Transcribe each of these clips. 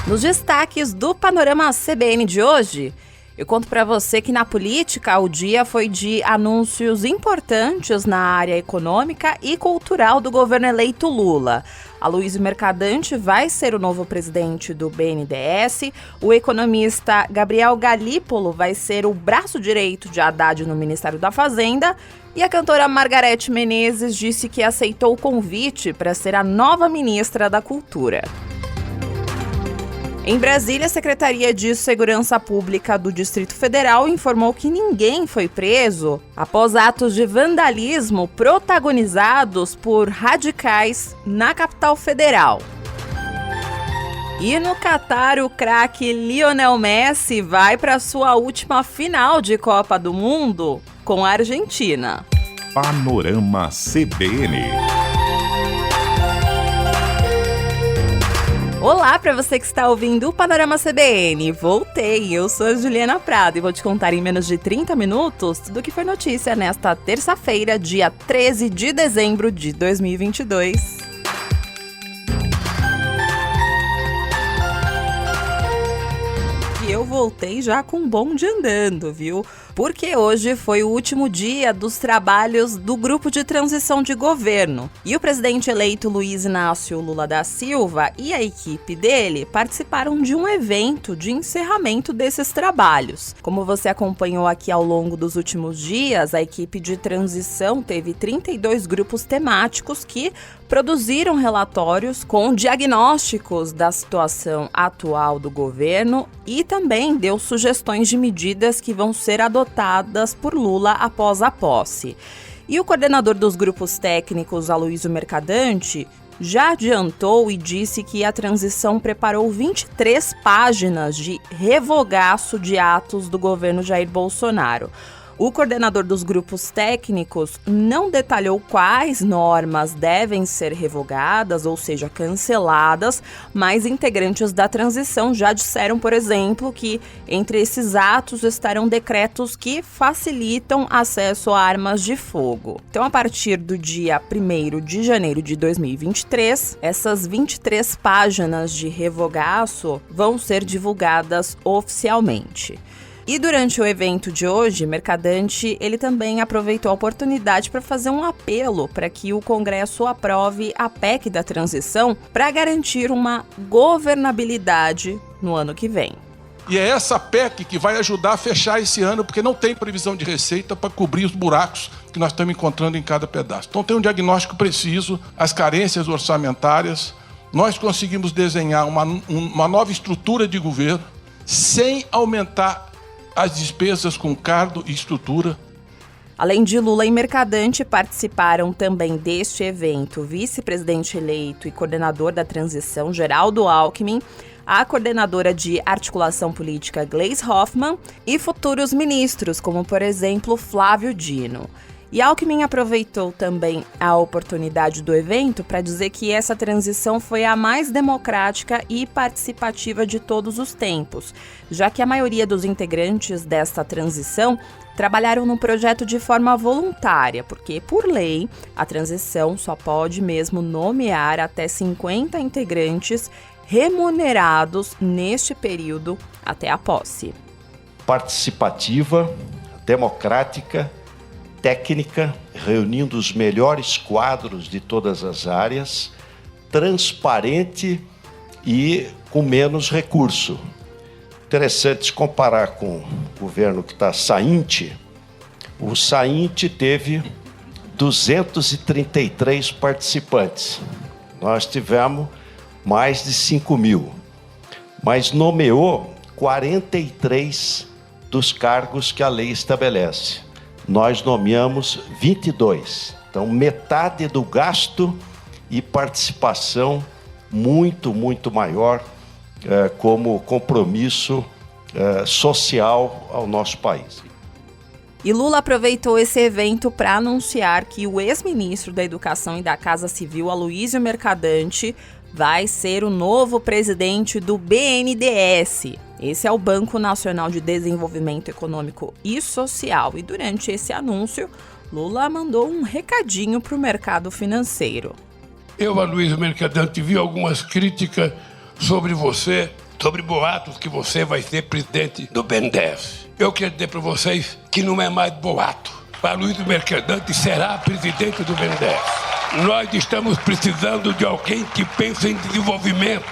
Nos destaques do Panorama CBN de hoje, eu conto para você que na política o dia foi de anúncios importantes na área econômica e cultural do governo eleito Lula. Aloysio Mercadante vai ser o novo presidente do BNDES, o economista Gabriel Galípolo vai ser o braço direito de Haddad no Ministério da Fazenda e a cantora Margareth Menezes disse que aceitou o convite para ser a nova ministra da Cultura. Em Brasília, a Secretaria de Segurança Pública do Distrito Federal informou que ninguém foi preso após atos de vandalismo protagonizados por radicais na capital federal. E no Catar, o craque Lionel Messi vai para sua última final de Copa do Mundo com a Argentina. Panorama CBN. Olá para você que está ouvindo o Panorama CBN. Voltei, eu sou a Juliana Prado e vou te contar em menos de 30 minutos tudo o que foi notícia nesta terça-feira, dia 13 de dezembro de 2022. Eu voltei já com um bonde andando, viu? Porque hoje foi o último dia dos trabalhos do grupo de transição de governo. E o presidente eleito Luiz Inácio Lula da Silva e a equipe dele participaram de um evento de encerramento desses trabalhos. Como você acompanhou aqui ao longo dos últimos dias, a equipe de transição teve 32 grupos temáticos que produziram relatórios com diagnósticos da situação atual do governo e também deu sugestões de medidas que vão ser adotadas por Lula após a posse. E o coordenador dos grupos técnicos, Aloysio Mercadante, já adiantou e disse que a transição preparou 23 páginas de revogaço de atos do governo Jair Bolsonaro. O coordenador dos grupos técnicos não detalhou quais normas devem ser revogadas, ou seja, canceladas, mas integrantes da transição já disseram, por exemplo, que entre esses atos estarão decretos que facilitam acesso a armas de fogo. Então, a partir do dia 1º de janeiro de 2023, essas 23 páginas de revogaço vão ser divulgadas oficialmente. E durante o evento de hoje, Mercadante, ele também aproveitou a oportunidade para fazer um apelo para que o Congresso aprove a PEC da transição para garantir uma governabilidade no ano que vem. E é essa PEC que vai ajudar a fechar esse ano, porque não tem previsão de receita para cobrir os buracos que nós estamos encontrando em cada pedaço. Então tem um diagnóstico preciso, as carências orçamentárias. Nós conseguimos desenhar uma nova estrutura de governo sem aumentar as despesas com cargo e estrutura. Além de Lula e Mercadante, participaram também deste evento o vice-presidente eleito e coordenador da transição, Geraldo Alckmin, a coordenadora de articulação política, Gleisi Hoffmann, e futuros ministros, como, por exemplo, Flávio Dino. E Alckmin aproveitou também a oportunidade do evento para dizer que essa transição foi a mais democrática e participativa de todos os tempos, já que a maioria dos integrantes desta transição trabalharam no projeto de forma voluntária, porque, por lei, a transição só pode mesmo nomear até 50 integrantes remunerados neste período até a posse. Participativa, democrática, técnica, reunindo os melhores quadros de todas as áreas, transparente e com menos recurso. Interessante se comparar com o governo que está sainte. O sainte teve 233 participantes. Nós tivemos mais de 5.000, mas nomeou 43 dos cargos que a lei estabelece. Nós nomeamos 22. Então, metade do gasto e participação muito, muito maior como compromisso social ao nosso país. E Lula aproveitou esse evento para anunciar que o ex-ministro da Educação e da Casa Civil, Aloysio Mercadante, vai ser o novo presidente do BNDES. Esse é o Banco Nacional de Desenvolvimento Econômico e Social. E durante esse anúncio, Lula mandou um recadinho para o mercado financeiro. Eu, Aloysio Mercadante, vi algumas críticas sobre você sobre boatos que você vai ser presidente do BNDES. Eu quero dizer para vocês que não é mais boato. Aloysio Mercadante será presidente do BNDES. Nós estamos precisando de alguém que pense em desenvolvimento,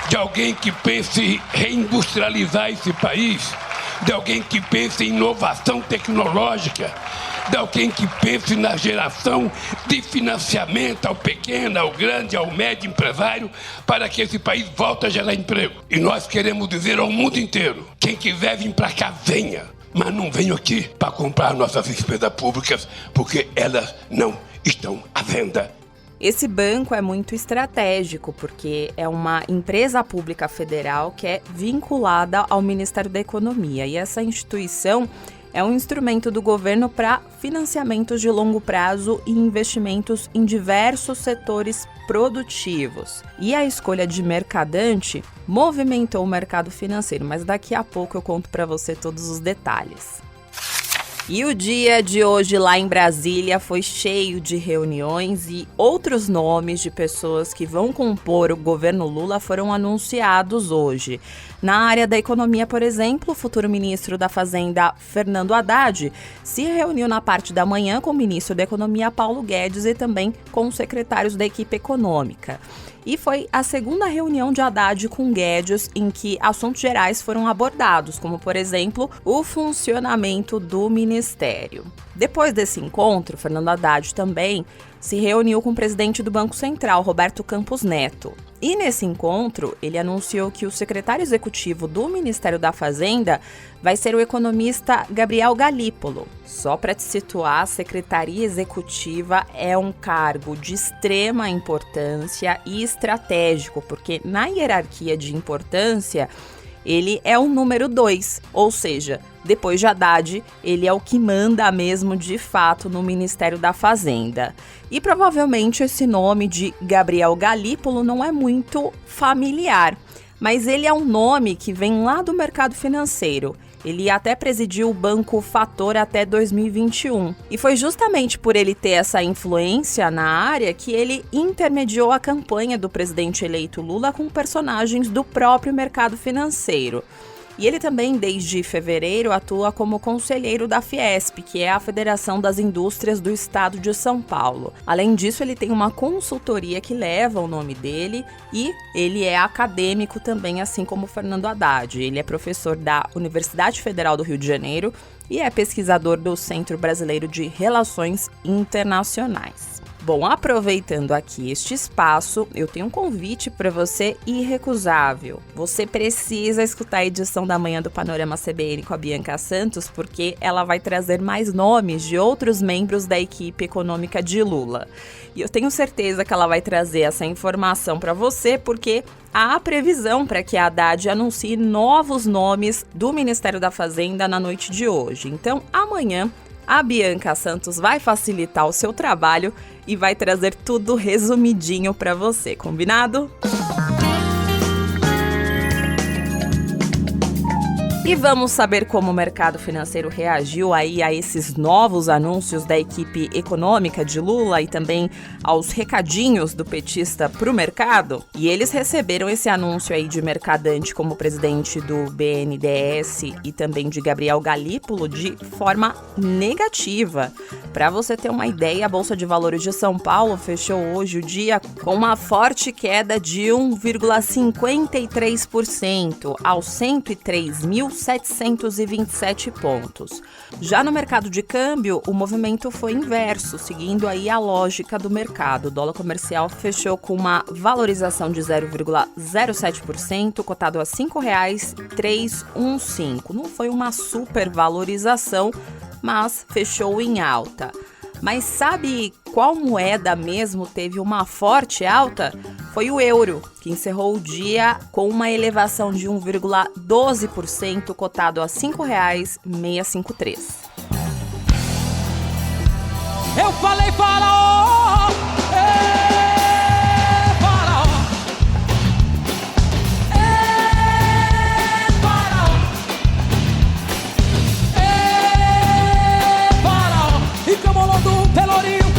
de alguém que pense em reindustrializar esse país, de alguém que pense em inovação tecnológica, de alguém que pense na geração de financiamento ao pequeno, ao grande, ao médio empresário, para que esse país volte a gerar emprego. E nós queremos dizer ao mundo inteiro, quem quiser vir para cá, venha, mas não venha aqui para comprar nossas despesas públicas, porque elas não estão à venda. Esse banco é muito estratégico, porque é uma empresa pública federal que é vinculada ao Ministério da Economia. E essa instituição é um instrumento do governo para financiamentos de longo prazo e investimentos em diversos setores produtivos. E a escolha de Mercadante movimentou o mercado financeiro, mas daqui a pouco eu conto para você todos os detalhes. E o dia de hoje lá em Brasília foi cheio de reuniões e outros nomes de pessoas que vão compor o governo Lula foram anunciados hoje. Na área da economia, por exemplo, o futuro ministro da Fazenda, Fernando Haddad, se reuniu na parte da manhã com o ministro da Economia, Paulo Guedes, e também com os secretários da equipe econômica. E foi a segunda reunião de Haddad com Guedes em que assuntos gerais foram abordados, como, por exemplo, o funcionamento do ministério. Depois desse encontro, Fernando Haddad também se reuniu com o presidente do Banco Central, Roberto Campos Neto. E nesse encontro, ele anunciou que o secretário executivo do Ministério da Fazenda vai ser o economista Gabriel Galípolo. Só para te situar, a Secretaria Executiva é um cargo de extrema importância e estratégico, porque na hierarquia de importância, ele é o número 2, ou seja, depois de Haddad, ele é o que manda mesmo de fato no Ministério da Fazenda. E provavelmente esse nome de Gabriel Galípolo não é muito familiar, mas ele é um nome que vem lá do mercado financeiro. Ele até presidiu o Banco Fator até 2021. E foi justamente por ele ter essa influência na área que ele intermediou a campanha do presidente eleito Lula com personagens do próprio mercado financeiro. E ele também, desde fevereiro, atua como conselheiro da Fiesp, que é a Federação das Indústrias do Estado de São Paulo. Além disso, ele tem uma consultoria que leva o nome dele e ele é acadêmico também, assim como o Fernando Haddad. Ele é professor da Universidade Federal do Rio de Janeiro e é pesquisador do Centro Brasileiro de Relações Internacionais. Bom, aproveitando aqui este espaço, eu tenho um convite para você irrecusável. Você precisa escutar a edição da manhã do Panorama CBN com a Bianca Santos, porque ela vai trazer mais nomes de outros membros da equipe econômica de Lula. E eu tenho certeza que ela vai trazer essa informação para você, porque há previsão para que a Haddad anuncie novos nomes do Ministério da Fazenda na noite de hoje. Então, amanhã, a Bianca Santos vai facilitar o seu trabalho e vai trazer tudo resumidinho para você, combinado? E vamos saber como o mercado financeiro reagiu aí a esses novos anúncios da equipe econômica de Lula e também aos recadinhos do petista para o mercado. E eles receberam esse anúncio aí de Mercadante como presidente do BNDES e também de Gabriel Galípolo de forma negativa. Para você ter uma ideia, a Bolsa de Valores de São Paulo fechou hoje o dia com uma forte queda de 1,53% aos 103.727 pontos. Já no mercado de câmbio, o movimento foi inverso, seguindo aí a lógica do mercado. O dólar comercial fechou com uma valorização de 0,07%, cotado a R$ 5,315. Não foi uma supervalorização, mas fechou em alta. Mas sabe qual moeda mesmo teve uma forte alta? Foi o euro, que encerrou o dia com uma elevação de 1,12%, cotado a R$ 5,653. Eu falei faraó! Faraó! Faraó! Faraó! E camolou do Pelourinho!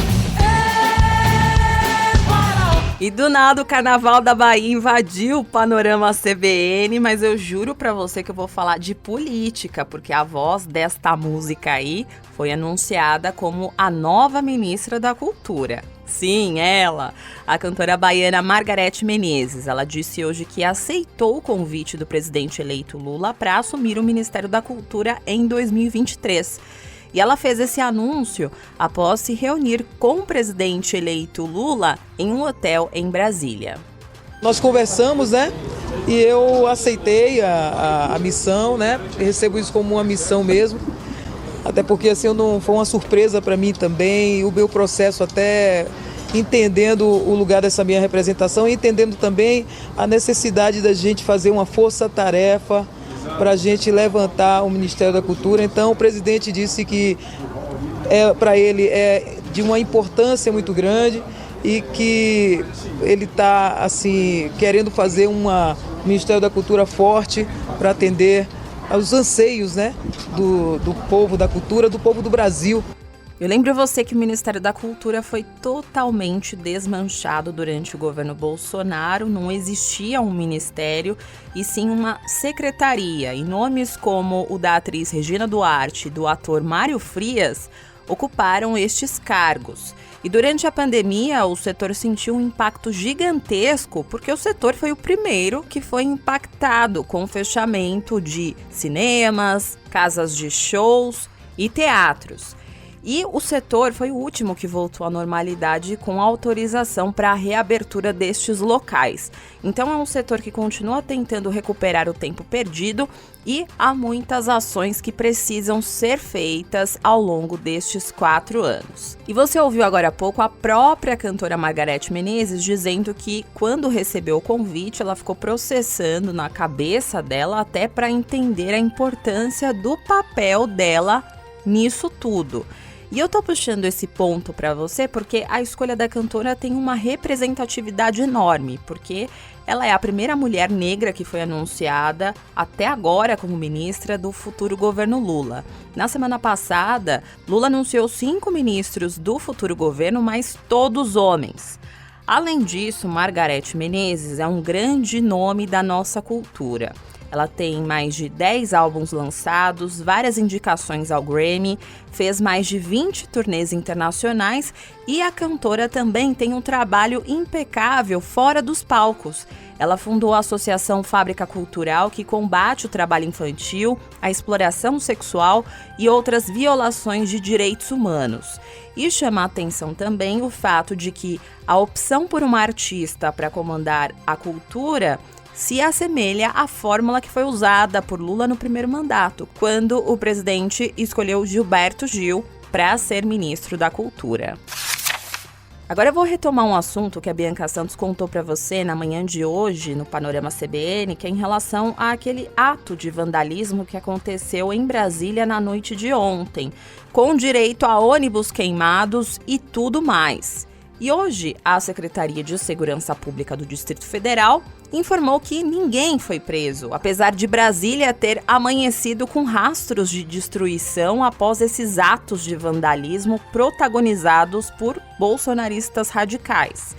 Faraó! E do nada o Carnaval da Bahia invadiu o Panorama CBN, mas eu juro pra você que eu vou falar de política, porque a voz desta música aí foi anunciada como a nova ministra da Cultura. Sim, ela, a cantora baiana Margareth Menezes. Ela disse hoje que aceitou o convite do presidente eleito Lula para assumir o Ministério da Cultura em 2023. E ela fez esse anúncio após se reunir com o presidente eleito Lula em um hotel em Brasília. Nós conversamos, né? E eu aceitei a missão, né? Eu recebo isso como uma missão mesmo. Até porque assim, foi uma surpresa para mim também. O meu processo até entendendo o lugar dessa minha representação e entendendo também a necessidade da gente fazer uma força-tarefa para a gente levantar o Ministério da Cultura. Então o presidente disse que para ele é de uma importância muito grande e que ele está assim, querendo fazer um Ministério da Cultura forte para atender aos anseios, né, do povo da cultura, do povo do Brasil. Eu lembro você que o Ministério da Cultura foi totalmente desmanchado durante o governo Bolsonaro. Não existia um ministério, e sim uma secretaria. E nomes como o da atriz Regina Duarte e do ator Mário Frias ocuparam estes cargos. E durante a pandemia, o setor sentiu um impacto gigantesco, porque o setor foi o primeiro que foi impactado com o fechamento de cinemas, casas de shows e teatros. E o setor foi o último que voltou à normalidade com autorização para a reabertura destes locais. Então é um setor que continua tentando recuperar o tempo perdido e há muitas ações que precisam ser feitas ao longo destes 4 anos. E você ouviu agora há pouco a própria cantora Margareth Menezes dizendo que quando recebeu o convite ela ficou processando na cabeça dela até para entender a importância do papel dela nisso tudo. E eu tô puxando esse ponto para você porque a escolha da cantora tem uma representatividade enorme, porque ela é a primeira mulher negra que foi anunciada até agora como ministra do futuro governo Lula. Na semana passada, Lula anunciou 5 ministros do futuro governo, mas todos homens. Além disso, Margareth Menezes é um grande nome da nossa cultura. Ela tem mais de 10 álbuns lançados, várias indicações ao Grammy, fez mais de 20 turnês internacionais e a cantora também tem um trabalho impecável fora dos palcos. Ela fundou a Associação Fábrica Cultural, que combate o trabalho infantil, a exploração sexual e outras violações de direitos humanos. E chama a atenção também o fato de que a opção por uma artista para comandar a cultura se assemelha à fórmula que foi usada por Lula no primeiro mandato, quando o presidente escolheu Gilberto Gil para ser ministro da Cultura. Agora eu vou retomar um assunto que a Bianca Santos contou para você na manhã de hoje no Panorama CBN, que é em relação àquele ato de vandalismo que aconteceu em Brasília na noite de ontem, com direito a ônibus queimados e tudo mais. E hoje, a Secretaria de Segurança Pública do Distrito Federal informou que ninguém foi preso, apesar de Brasília ter amanhecido com rastros de destruição após esses atos de vandalismo protagonizados por bolsonaristas radicais.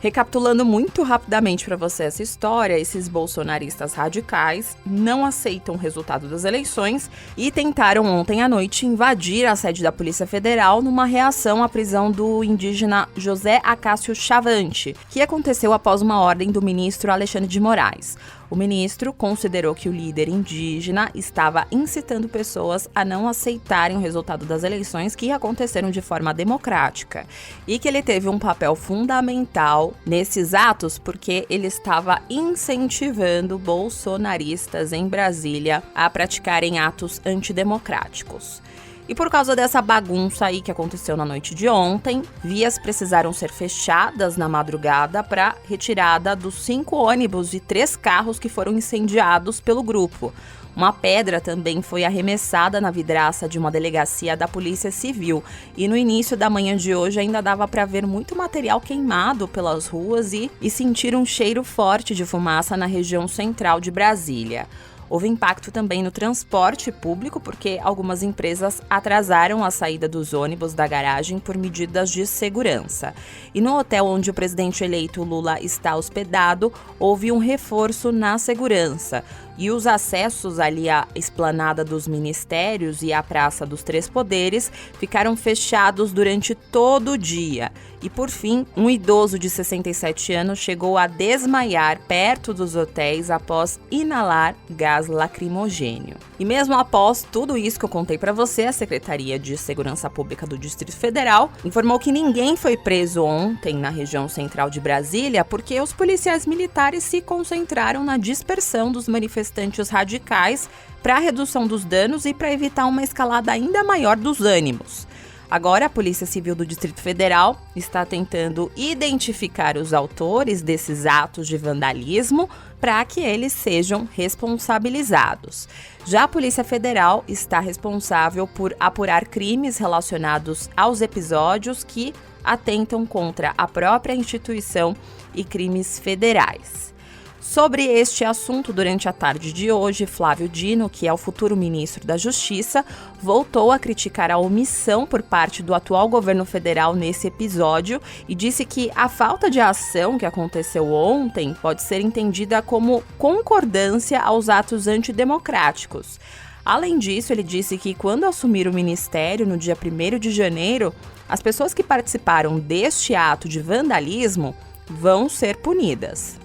Recapitulando muito rapidamente para você essa história, esses bolsonaristas radicais não aceitam o resultado das eleições e tentaram ontem à noite invadir a sede da Polícia Federal numa reação à prisão do indígena José Acácio Chavante, que aconteceu após uma ordem do ministro Alexandre de Moraes. O ministro considerou que o líder indígena estava incitando pessoas a não aceitarem o resultado das eleições que aconteceram de forma democrática e que ele teve um papel fundamental nesses atos porque ele estava incentivando bolsonaristas em Brasília a praticarem atos antidemocráticos. E por causa dessa bagunça aí que aconteceu na noite de ontem, vias precisaram ser fechadas na madrugada para retirada dos 5 ônibus e 3 carros que foram incendiados pelo grupo. Uma pedra também foi arremessada na vidraça de uma delegacia da Polícia Civil. E no início da manhã de hoje ainda dava para ver muito material queimado pelas ruas e sentir um cheiro forte de fumaça na região central de Brasília. Houve impacto também no transporte público, porque algumas empresas atrasaram a saída dos ônibus da garagem por medidas de segurança. E no hotel onde o presidente eleito Lula está hospedado, houve um reforço na segurança. E os acessos ali à esplanada dos ministérios e à Praça dos Três Poderes ficaram fechados durante todo o dia. E, por fim, um idoso de 67 anos chegou a desmaiar perto dos hotéis após inalar gás lacrimogênio. E mesmo após tudo isso que eu contei para você, a Secretaria de Segurança Pública do Distrito Federal informou que ninguém foi preso ontem na região central de Brasília porque os policiais militares se concentraram na dispersão dos manifestantes radicais para a redução dos danos e para evitar uma escalada ainda maior dos ânimos. Agora, a Polícia Civil do Distrito Federal está tentando identificar os autores desses atos de vandalismo para que eles sejam responsabilizados. Já a Polícia Federal está responsável por apurar crimes relacionados aos episódios que atentam contra a própria instituição e crimes federais. Sobre este assunto, durante a tarde de hoje, Flávio Dino, que é o futuro ministro da Justiça, voltou a criticar a omissão por parte do atual governo federal nesse episódio e disse que a falta de ação que aconteceu ontem pode ser entendida como concordância aos atos antidemocráticos. Além disso, ele disse que quando assumir o ministério no dia 1º de janeiro, as pessoas que participaram deste ato de vandalismo vão ser punidas.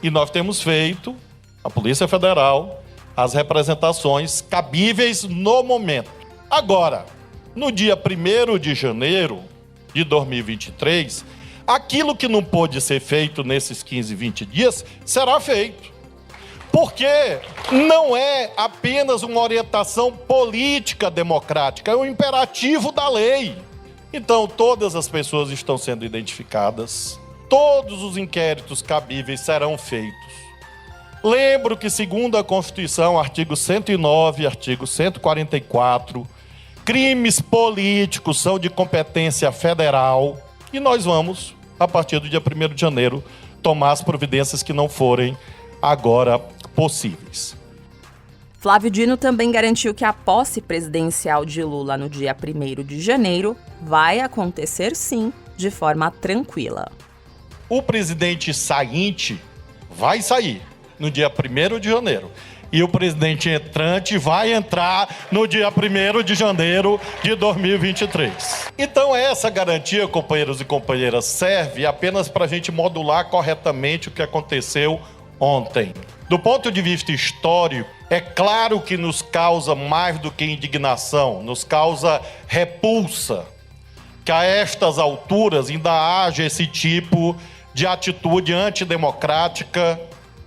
E nós temos feito, a Polícia Federal, as representações cabíveis no momento. Agora, no dia 1º de janeiro de 2023, aquilo que não pôde ser feito nesses 15, 20 dias, será feito. Porque não é apenas uma orientação política democrática, é um imperativo da lei. Então, todas as pessoas estão sendo identificadas. Todos os inquéritos cabíveis serão feitos. Lembro que, segundo a Constituição, artigo 109, artigo 144, crimes políticos são de competência federal e nós vamos, a partir do dia 1º de janeiro, tomar as providências que não forem agora possíveis. Flávio Dino também garantiu que a posse presidencial de Lula no dia 1º de janeiro vai acontecer, sim, de forma tranquila. O presidente saíente vai sair no dia 1º de janeiro. E o presidente entrante vai entrar no dia 1º de janeiro de 2023. Então essa garantia, companheiros e companheiras, serve apenas para a gente modular corretamente o que aconteceu ontem. Do ponto de vista histórico, é claro que nos causa mais do que indignação, nos causa repulsa que a estas alturas ainda haja esse tipo de atitude antidemocrática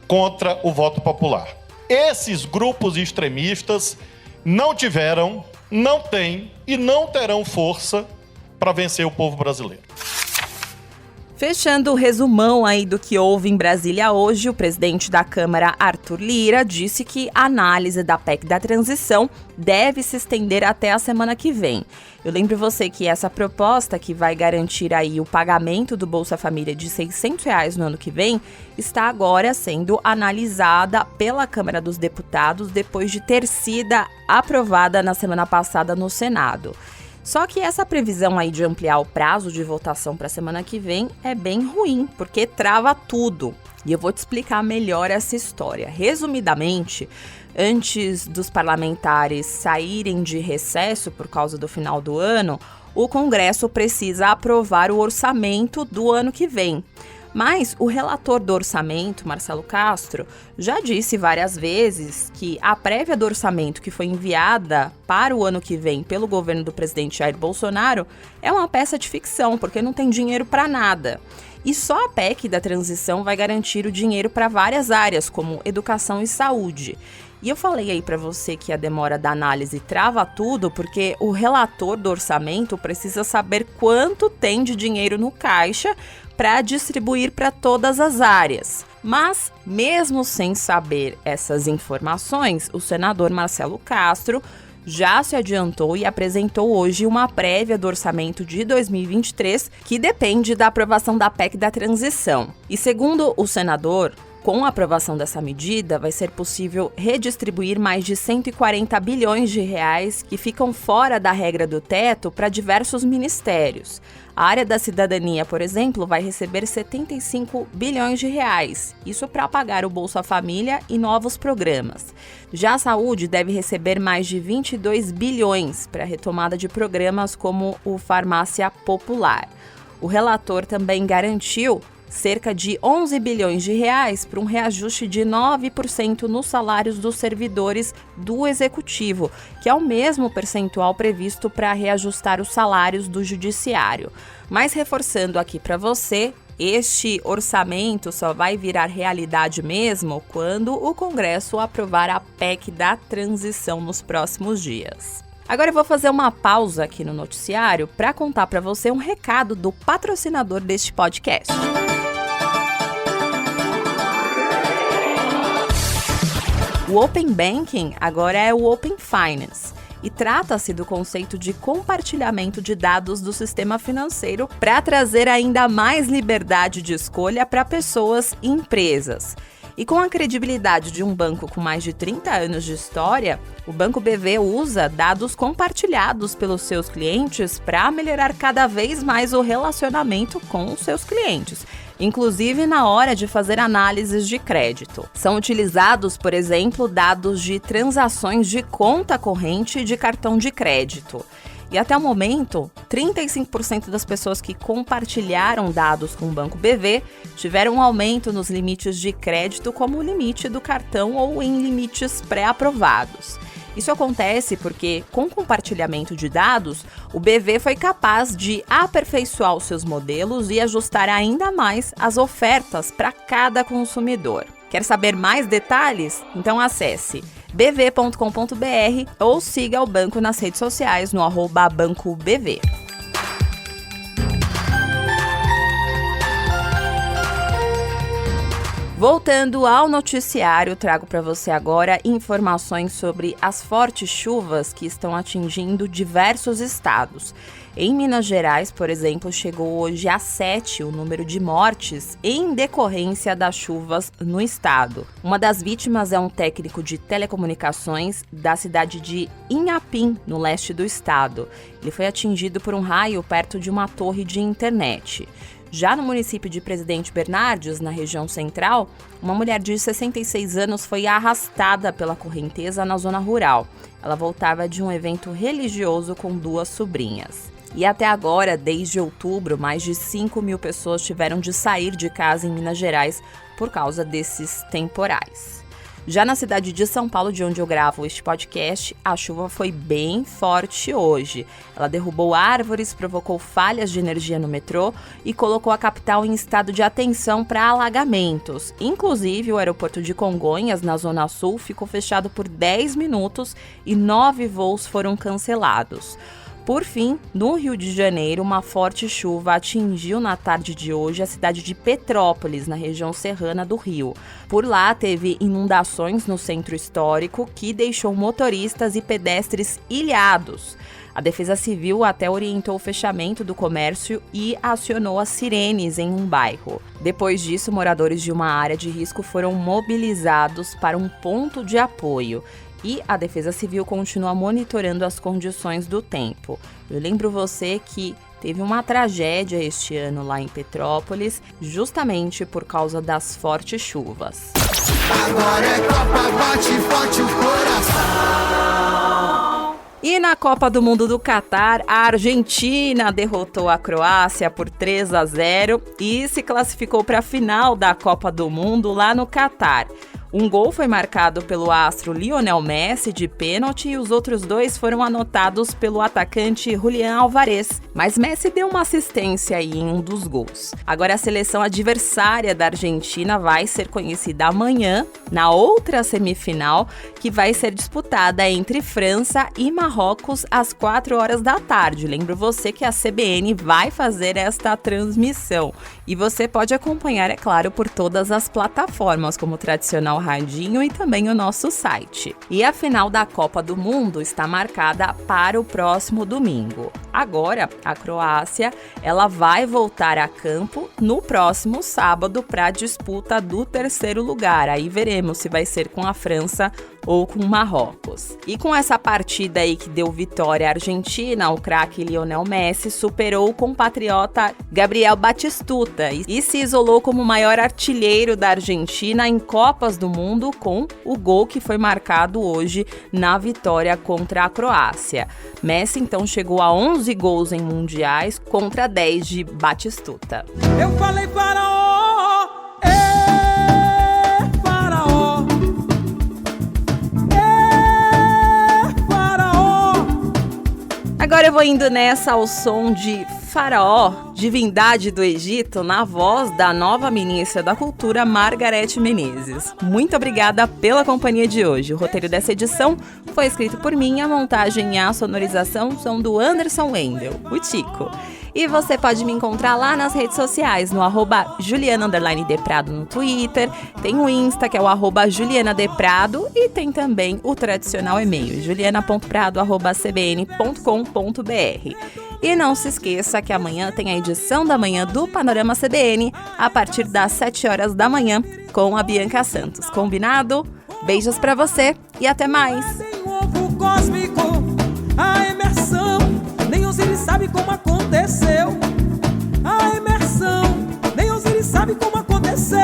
contra o voto popular. Esses grupos extremistas não tiveram, não têm e não terão força para vencer o povo brasileiro. Fechando o resumão aí do que houve em Brasília hoje, o presidente da Câmara, Arthur Lira, disse que a análise da PEC da transição deve se estender até a semana que vem. Eu lembro você que essa proposta, que vai garantir aí o pagamento do Bolsa Família de R$ 600 no ano que vem, está agora sendo analisada pela Câmara dos Deputados depois de ter sido aprovada na semana passada no Senado. Só que essa previsão aí de ampliar o prazo de votação para a semana que vem é bem ruim, porque trava tudo. E eu vou te explicar melhor essa história. Resumidamente, antes dos parlamentares saírem de recesso por causa do final do ano, o Congresso precisa aprovar o orçamento do ano que vem. Mas o relator do orçamento, Marcelo Castro, já disse várias vezes que a prévia do orçamento que foi enviada para o ano que vem pelo governo do presidente Jair Bolsonaro é uma peça de ficção, porque não tem dinheiro para nada. E só a PEC da transição vai garantir o dinheiro para várias áreas, como educação e saúde. E eu falei aí para você que a demora da análise trava tudo, porque o relator do orçamento precisa saber quanto tem de dinheiro no caixa para distribuir para todas as áreas. Mas, mesmo sem saber essas informações, o senador Marcelo Castro já se adiantou e apresentou hoje uma prévia do orçamento de 2023, que depende da aprovação da PEC da transição. E segundo o senador, Com a aprovação dessa medida, vai ser possível redistribuir mais de 140 bilhões de reais que ficam fora da regra do teto para diversos ministérios. A área da cidadania, por exemplo, vai receber 75 bilhões de reais, isso para pagar o Bolsa Família e novos programas. Já a saúde deve receber mais de 22 bilhões para a retomada de programas como o Farmácia Popular. O relator também garantiu cerca de 11 bilhões de reais para um reajuste de 9% nos salários dos servidores do Executivo, que é o mesmo percentual previsto para reajustar os salários do Judiciário. Mas reforçando aqui para você, este orçamento só vai virar realidade mesmo quando o Congresso aprovar a PEC da transição nos próximos dias. Agora eu vou fazer uma pausa aqui no noticiário para contar para você um recado do patrocinador deste podcast. O Open Banking agora é o Open Finance e trata-se do conceito de compartilhamento de dados do sistema financeiro para trazer ainda mais liberdade de escolha para pessoas e empresas. E com a credibilidade de um banco com mais de 30 anos de história, o Banco BV usa dados compartilhados pelos seus clientes para melhorar cada vez mais o relacionamento com os seus clientes, inclusive na hora de fazer análises de crédito. São utilizados, por exemplo, dados de transações de conta corrente e de cartão de crédito. E até o momento, 35% das pessoas que compartilharam dados com o Banco BV tiveram um aumento nos limites de crédito, como o limite do cartão ou em limites pré-aprovados. Isso acontece porque, com o compartilhamento de dados, o BV foi capaz de aperfeiçoar os seus modelos e ajustar ainda mais as ofertas para cada consumidor. Quer saber mais detalhes? Então acesse bv.com.br ou siga o banco nas redes sociais no @BancoBV. Voltando ao noticiário, trago para você agora informações sobre as fortes chuvas que estão atingindo diversos estados. Em Minas Gerais, por exemplo, chegou hoje a 7 o número de mortes em decorrência das chuvas no estado. Uma das vítimas é um técnico de telecomunicações da cidade de Inhapim, no leste do estado. Ele foi atingido por um raio perto de uma torre de internet. Já no município de Presidente Bernardes, na região central, uma mulher de 66 anos foi arrastada pela correnteza na zona rural. Ela voltava de um evento religioso com 2 sobrinhas. E até agora, desde outubro, mais de 5 mil pessoas tiveram de sair de casa em Minas Gerais por causa desses temporais. Já na cidade de São Paulo, de onde eu gravo este podcast, a chuva foi bem forte hoje. Ela derrubou árvores, provocou falhas de energia no metrô e colocou a capital em estado de atenção para alagamentos. Inclusive, o aeroporto de Congonhas, na Zona Sul, ficou fechado por 10 minutos e 9 voos foram cancelados. Por fim, no Rio de Janeiro, uma forte chuva atingiu na tarde de hoje a cidade de Petrópolis, na região serrana do Rio. Por lá, teve inundações no centro histórico que deixou motoristas e pedestres ilhados. A Defesa Civil até orientou o fechamento do comércio e acionou as sirenes em um bairro. Depois disso, moradores de uma área de risco foram mobilizados para um ponto de apoio. E a Defesa Civil continua monitorando as condições do tempo. Eu lembro você que teve uma tragédia este ano lá em Petrópolis, justamente por causa das fortes chuvas. Agora é Copa, bate forte o coração. E na Copa do Mundo do Catar, a Argentina derrotou a Croácia por 3-0 e se classificou para a final da Copa do Mundo lá no Catar. Um gol foi marcado pelo astro Lionel Messi de pênalti e os outros 2 foram anotados pelo atacante Julián Álvarez. Mas Messi deu uma assistência aí em um dos gols. Agora a seleção adversária da Argentina vai ser conhecida amanhã, na outra semifinal, que vai ser disputada entre França e Marrocos às 4 horas da tarde. Lembro você que a CBN vai fazer esta transmissão. E você pode acompanhar, é claro, por todas as plataformas, como o tradicional Radinho e também o nosso site. E a final da Copa do Mundo está marcada para o próximo domingo. Agora, a Croácia, ela vai voltar a campo no próximo sábado para a disputa do terceiro lugar. Aí veremos se vai ser com a França ou com Marrocos. E com essa partida aí que deu vitória à Argentina, o craque Lionel Messi superou o compatriota Gabriel Batistuta e se isolou como o maior artilheiro da Argentina em Copas do Mundo com o gol que foi marcado hoje na vitória contra a Croácia. Messi então chegou a 11 gols em mundiais contra 10 de Batistuta. Eu falei faraó, faraó, faraó. Agora eu vou indo nessa ao som de Faraó, divindade do Egito, na voz da nova ministra da Cultura, Margarete Menezes. Muito obrigada pela companhia de hoje. O roteiro dessa edição foi escrito por mim, a montagem e a sonorização são do Anderson Wendel, o Tico. E você pode me encontrar lá nas redes sociais, no @Juliana_Deprado no Twitter, tem o Insta, que é o @JulianaDeprado, e tem também o tradicional e-mail, juliana.prado@cbn.com.br. E não se esqueça que amanhã tem a edição da manhã do Panorama CBN, a partir das 7 horas da manhã, com a Bianca Santos. Combinado? Beijos pra você e até mais! Tem um ovo cósmico, a imersão, nem Osiris sabe como aconteceu. A imersão, nem Osiris sabe como aconteceu.